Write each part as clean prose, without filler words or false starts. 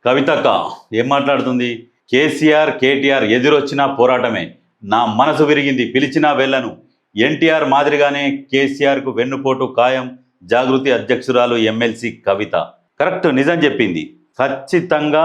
కవితక్క ఏం మాట్లాడుతుంది? కేసీఆర్ కేటీఆర్ ఎదురొచ్చినా పోరాటమే, నా మనసు విరిగింది పిలిచినా వెళ్ళను. ఎన్టీఆర్ మాదిరిగానే కేసీఆర్కు వెన్నుపోటు ఖాయం, జాగృతి అధ్యక్షురాలు ఎమ్మెల్సీ కవిత. కరెక్ట్, నిజం చెప్పింది. ఖచ్చితంగా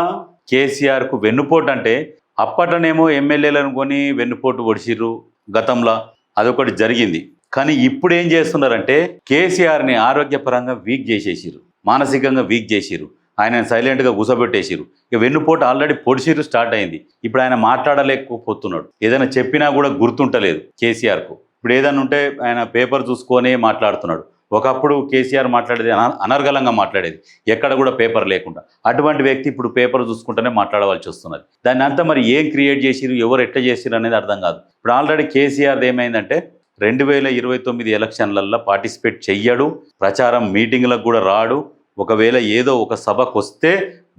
కేసీఆర్కు వెన్నుపోటు అంటే అప్పటనేమో ఎమ్మెల్యేలను కొని వెన్నుపోటు ఒడిసిర్రు గతంలో, అదొకటి జరిగింది. కానీ ఇప్పుడు ఏం చేస్తున్నారంటే కేసీఆర్ని ఆరోగ్యపరంగా వీక్ చేసేసిరు, మానసికంగా వీక్ చేసిరు, ఆయన సైలెంట్గా కూసబెట్టేసిరు. ఇక వెన్నుపోటు ఆల్రెడీ పొడిసిరు స్టార్ట్ అయింది. ఇప్పుడు ఆయన మాట్లాడలేకపోతున్నాడు, ఏదైనా చెప్పినా కూడా గుర్తుంటలేదు కేసీఆర్కు. ఇప్పుడు ఏదైనా ఉంటే ఆయన పేపర్ చూసుకొనే మాట్లాడుతున్నాడు. ఒకప్పుడు కేసీఆర్ మాట్లాడేది అనర్గళంగా మాట్లాడేది, ఎక్కడ కూడా పేపర్ లేకుండా. అటువంటి వ్యక్తి ఇప్పుడు పేపర్ చూసుకుంటూనే మాట్లాడవలసి వస్తున్నది. దాన్ని అంతా మరి ఏం క్రియేట్ చేసిరు, ఎవరు ఎట్లా చేసిరు అనేది అర్థం కాదు. ఇప్పుడు ఆల్రెడీ కేసీఆర్ ఏమైందంటే 2029 ఎలక్షన్లల్లో పార్టిసిపేట్ చెయ్యడు, ప్రచారం మీటింగ్లకు కూడా రాడు. ఒకవేళ ఏదో ఒక సభకు వస్తే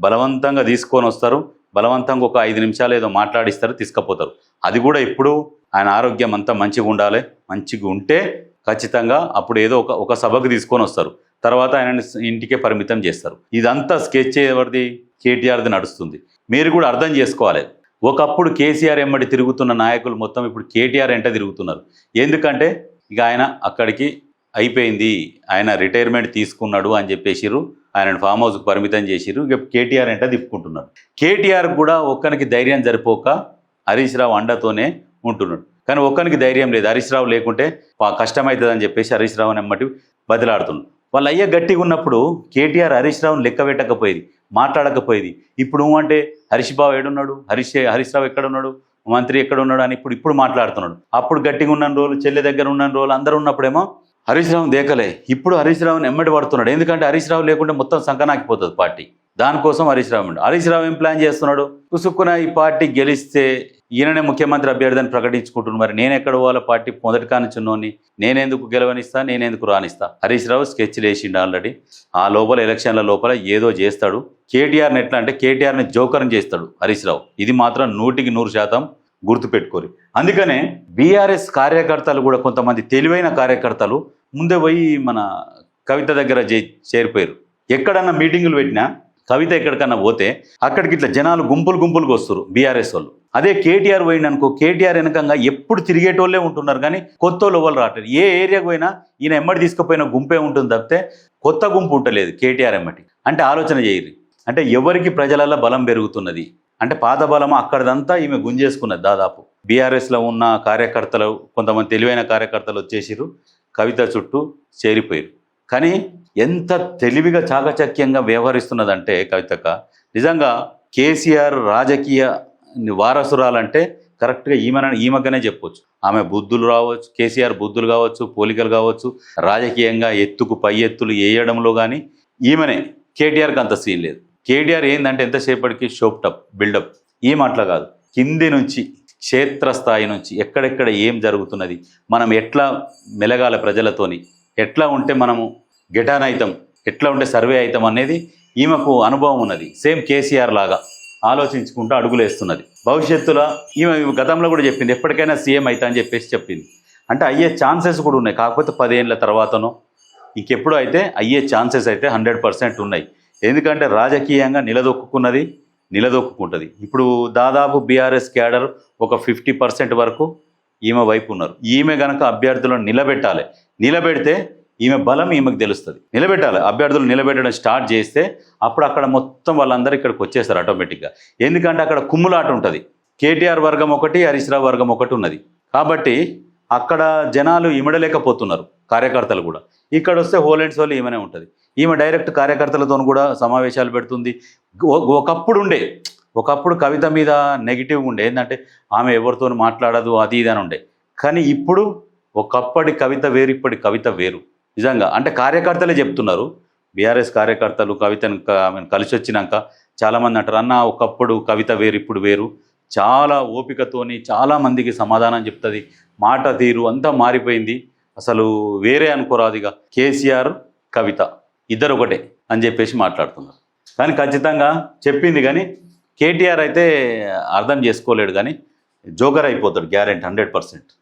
బలవంతంగా తీసుకొని వస్తారు, బలవంతంగా ఒక 5 నిమిషాలు ఏదో మాట్లాడిస్తారు, తీసుకుపోతారు. అది కూడా ఇప్పుడు ఆయన ఆరోగ్యం అంతా మంచిగా ఉండాలి, మంచిగా ఉంటే ఖచ్చితంగా అప్పుడు ఏదో ఒక సభకు తీసుకొని వస్తారు, తర్వాత ఆయన ఇంటికే పరిమితం చేస్తారు. ఇదంతా స్కెచ్ ఎవరిది? కేటీఆర్ది నడుస్తుంది. మీరు కూడా అర్థం చేసుకోవాలి. ఒకప్పుడు కేసీఆర్ ఎమ్మడి తిరుగుతున్న నాయకులు మొత్తం ఇప్పుడు కేటీఆర్ ఎంట తిరుగుతున్నారు. ఎందుకంటే ఇక ఆయన అక్కడికి అయిపోయింది, ఆయన రిటైర్మెంట్ తీసుకున్నాడు అని చెప్పేసిరు, ఆయన ఫామ్ హౌస్కి పరిమితం చేసిరు. ఇక కేటీఆర్ ఎంట తిప్పుకుంటున్నారు. కేటీఆర్ కూడా ఒక్కనికి ధైర్యం సరిపోక హరీష్ రావు అండతోనే ఉంటున్నాడు. కానీ ఒక్కనికి ధైర్యం లేదు, హరీష్ రావు లేకుంటే కష్టమవుతుందని చెప్పేసి హరీష్ రావుని ఎమ్మటి బదిలాడుతున్నాడు. వాళ్ళు అయ్యే గట్టిగా ఉన్నప్పుడు కేటీఆర్ హరీష్ రావుని లెక్క పెట్టకపోయేది, మాట్లాడకపోయేది. ఇప్పుడు అంటే హరీష్ బాబు ఏడున్నాడు, హరీష్ రావు ఎక్కడున్నాడు, మంత్రి ఎక్కడున్నాడు అని ఇప్పుడు మాట్లాడుతున్నాడు. అప్పుడు గట్టిగా ఉన్న రోజులు, చెల్లె దగ్గర ఉన్న రోజులు అందరూ ఉన్నప్పుడేమో హరీష్ రావుని దేకలే. ఇప్పుడు హరీష్ రావుని ఎమ్మడి పడుతున్నాడు. ఎందుకంటే హరీష్ రావు లేకుంటే మొత్తం సంకనాకిపోతుంది పార్టీ. దానికోసం హరీష్ రావు ఏం ప్లాన్ చేస్తున్నాడు? కుసుక్కున ఈ పార్టీ గెలిస్తే ఈయననే ముఖ్యమంత్రి అభ్యర్థిని ప్రకటించుకుంటున్నాడు. మరి నేను ఎక్కడ పోవాలో, పార్టీ మొదటి కానిచున్నోని నేనెందుకు గెలవనిస్తా, నేనెందుకు రానిస్తా? హరీష్ రావు స్కెచ్లు వేసిండు ఆల్రెడీ. ఆ లోపల ఎలక్షన్ల లోపల ఏదో చేస్తాడు. కేటీఆర్ని ఎట్లా అంటే కేటీఆర్ని జోకర్ని చేస్తాడు హరీష్ రావు. ఇది మాత్రం 100% గుర్తుపెట్టుకోరు. అందుకనే బీఆర్ఎస్ కార్యకర్తలు కూడా కొంతమంది తెలివైన కార్యకర్తలు ముందే పోయి మన కవిత దగ్గర చేరిపోయారు. ఎక్కడన్నా మీటింగులు పెట్టినా కవిత ఎక్కడికన్నా పోతే అక్కడికి ఇట్లా జనాలు గుంపులుగా వస్తారు బీఆర్ఎస్ వాళ్ళు. అదే కేటీఆర్ పోయిందనుకో, కేటీఆర్ వెనకంగా ఎప్పుడు తిరిగేటోళ్ళే ఉంటున్నారు, కానీ కొత్త వాళ్ళు ఎవరు రావట్లేదు. ఏ ఏరియాకు పోయినా ఈయన ఎమ్మడి తీసుకుపోయిన గుంపే ఉంటుంది తప్పితే కొత్త గుంపు ఉంటలేదు కేటీఆర్ ఎమ్మటి. అంటే ఆలోచన చేయరు. అంటే ఎవరికి ప్రజలలో బలం పెరుగుతున్నది అంటే పాత బలం అక్కడదంతా ఈమె గుంజేసుకున్నది. దాదాపు బీఆర్ఎస్లో ఉన్న కార్యకర్తలు, కొంతమంది తెలివైన కార్యకర్తలు వచ్చేసిరు, కవిత చుట్టూ చేరిపోయారు. కానీ ఎంత తెలివిగా చాకచక్యంగా వ్యవహరిస్తున్నదంటే కవితక్క, నిజంగా కేసీఆర్ రాజకీయ వారసురాలంటే కరెక్ట్గా ఈమెగానే చెప్పొచ్చు. ఆమె బుద్ధులు రావచ్చు, కేసీఆర్ బుద్ధులు కావచ్చు, పోలికలు కావచ్చు, రాజకీయంగా ఎత్తుకు పై ఎత్తులు వేయడంలో కానీ ఈమెనే. కేటీఆర్కి అంత సీన్ లేదు. కేటీఆర్ ఏంటంటే ఎంతసేపటికి షోప్టప్ బిల్డప్. ఏం అట్లా కాదు, కింది నుంచి క్షేత్రస్థాయి నుంచి ఎక్కడెక్కడ ఏం జరుగుతున్నది, మనం ఎట్లా మెలగాల ప్రజలతోని, ఎట్లా ఉంటే మనము గెటాన్ అవుతాం, ఎట్లా ఉంటే సర్వే అవుతాం అనేది ఈమెకు అనుభవం ఉన్నది. సేమ్ కేసీఆర్ లాగా ఆలోచించుకుంటూ అడుగులేస్తున్నది. భవిష్యత్తులో ఈమె గతంలో కూడా చెప్పింది ఎప్పటికైనా సీఎం అవుతా అని చెప్పేసి చెప్పింది. అంటే అయ్యే ఛాన్సెస్ కూడా ఉన్నాయి. కాకపోతే 10 ఏళ్ళ తర్వాతనో ఇంకెప్పుడు అయితే అయ్యే ఛాన్సెస్ అయితే 100% ఉన్నాయి. ఎందుకంటే రాజకీయంగా నిలదొక్కుంటుంది. ఇప్పుడు దాదాపు బీఆర్ఎస్ క్యాడర్ ఒక 50% వరకు ఈమె వైపు ఉన్నారు. ఈమె గనక అభ్యర్థులను నిలబెడితే ఈమె బలం ఈమెకు తెలుస్తుంది. అభ్యర్థులు నిలబెట్టడం స్టార్ట్ చేస్తే అప్పుడు అక్కడ మొత్తం వాళ్ళందరూ ఇక్కడికి వచ్చేస్తారు ఆటోమేటిక్గా. ఎందుకంటే అక్కడ కుమ్ములాట ఉంటుంది. కేటీఆర్ వర్గం ఒకటి, హరీష్ రావు వర్గం ఒకటి ఉన్నది. కాబట్టి అక్కడ జనాలు ఇమడలేకపోతున్నారు, కార్యకర్తలు కూడా. ఇక్కడ వస్తే హోలెండ్స్ వాళ్ళు ఈమెనే ఉంటుంది. ఈమె డైరెక్ట్ కార్యకర్తలతో కూడా సమావేశాలు పెడుతుంది. ఒకప్పుడు కవిత మీద నెగిటివ్ ఉండే, ఏంటంటే ఆమె ఎవరితో మాట్లాడదు అది ఇది అని ఉండే. కానీ ఇప్పుడు ఒకప్పటి కవిత వేరు, ఇప్పటి కవిత వేరు. నిజంగా అంటే కార్యకర్తలే చెప్తున్నారు. బీఆర్ఎస్ కార్యకర్తలు కవితను కలిసి వచ్చినాక చాలామంది అంటారు, అన్న ఒకప్పుడు కవిత వేరు ఇప్పుడు వేరు, చాలా ఓపికతోని చాలామందికి సమాధానం చెప్తుంది, మాట తీరు అంతా మారిపోయింది, అసలు వేరే అనుకోరాదిగా కేసీఆర్ కవిత ఇద్దరు ఒకటే అని చెప్పేసి మాట్లాడుతున్నారు. కానీ ఖచ్చితంగా చెప్పింది, కానీ కేటీఆర్ అయితే అర్థం చేసుకోలేడు, కానీ జోకర్ అయిపోతాడు గ్యారెంటీ 100%.